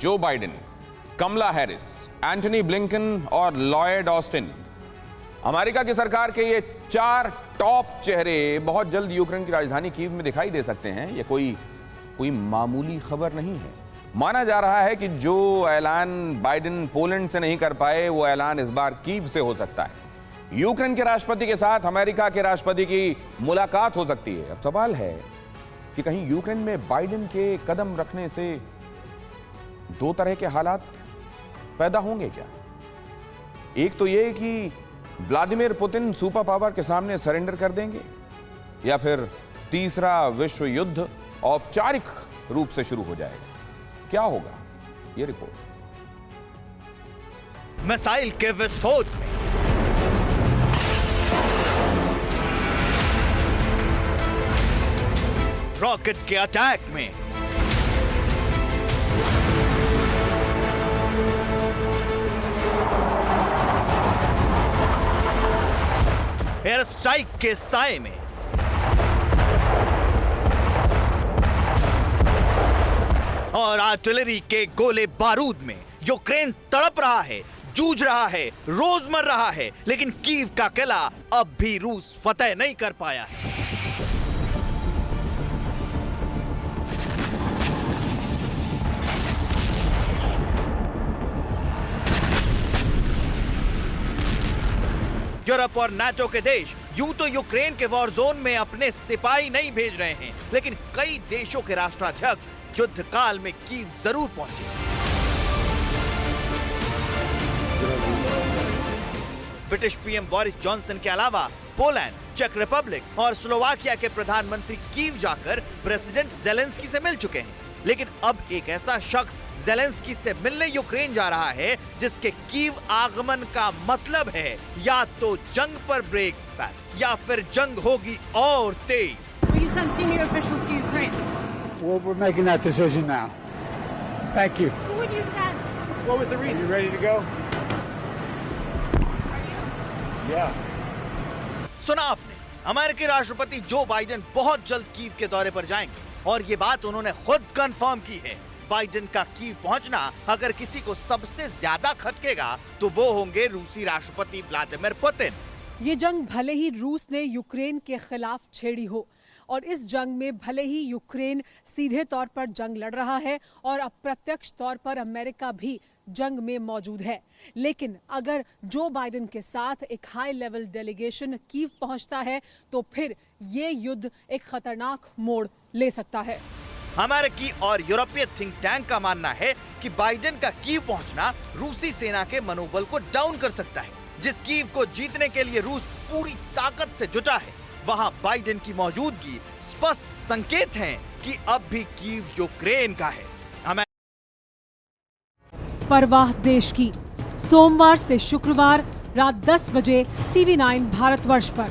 Joe Biden, कमला Harris, Antony Blinken और Lloyd Austin, America की सरकार के ये 4 टॉप चेहरे बहुत जल्द यूक्रेन की राजधानी कीव में दिखाई दे सकते हैं। ये कोई मामूली खबर नहीं है। माना जा रहा है कि जो ऐलान बाइडेन पोलैंड से नहीं कर पाए, वो ऐलान इस बार कीव से हो सकता है। यूक्रेन के राष्ट्रपति के साथ अमेरिका के राष्ट्रपति की मुलाकात हो सकती है। अब सवाल है कि कहीं यूक्रेन में बाइडेन के कदम रखने से 2 तरह के हालात पैदा होंगे क्या? एक तो यह कि व्लादिमीर पुतिन सुपर पावर के सामने सरेंडर कर देंगे, या फिर तीसरा विश्व युद्ध औपचारिक रूप से शुरू हो जाएगा। क्या होगा, ये रिपोर्ट। मिसाइल के विस्फोट में, रॉकेट के अटैक में, एयर स्ट्राइक के साए में, और आर्टिलरी के गोले बारूद में यूक्रेन तड़प रहा है, जूझ रहा है, रोज मर रहा है, लेकिन कीव का किला अब भी रूस फतेह नहीं कर पाया है। यूरोप और नाटो के देश यूं तो यूक्रेन के वॉर जोन में अपने सिपाही नहीं भेज रहे हैं, लेकिन कई देशों के राष्ट्राध्यक्ष युद्ध काल में कीव जरूर पहुंचे। ब्रिटिश पीएम बोरिस जॉनसन के अलावा पोलैंड, चेक रिपब्लिक और स्लोवाकिया के प्रधानमंत्री कीव जाकर प्रेसिडेंट ज़ेलेंस्की से मिल चुके हैं। लेकिन अब एक ऐसा शख्स ज़ेलेंस्की से मिलने यूक्रेन जा रहा है जिसके कीव आगमन का मतलब है या तो जंग पर ब्रेक पैड या फिर जंग होगी और तेज। Will you send senior officials to Ukraine? Well, we're making that decision now. Thank you. Who would you send? What was the reason? You ready to go? Yeah. सुना आपने, अमेरिकी राष्ट्रपति जो बाइडेन बहुत जल्द कीव के दौरे पर जाएंगे और ये बात उन्होंने खुद कंफर्म की है। बाइडेन का कीव पहुंचना अगर किसी को सबसे ज्यादा खटकेगा तो वो होंगे रूसी राष्ट्रपति व्लादिमीर पुतिन। ये जंग भले ही रूस ने यूक्रेन के खिलाफ छेड़ी हो और इस जंग में भले ही यूक्रेन सीधे तौर पर जंग लड़ रहा है और अप्रत्यक्ष तौर पर अमेरिका भी जंग में मौजूद है, लेकिन अगर जो बाइडेन के साथ एक हाई लेवल डेलीगेशन कीव पहुंचता है तो फिर ये युद्ध एक खतरनाक मोड़ ले सकता है। अमेरिकी और यूरोपीय थिंक टैंक का मानना है कि बाइडेन का कीव पहुंचना रूसी सेना के मनोबल को डाउन कर सकता है। जिस कीव को जीतने के लिए रूस पूरी ताकत से जुटा है, वहां बाइडेन की मौजूदगी स्पष्ट संकेत हैं कि अब भी कीव यूक्रेन का है। परवाह देश की, सोमवार से शुक्रवार रात 10 बजे TV9 भारतवर्ष पर।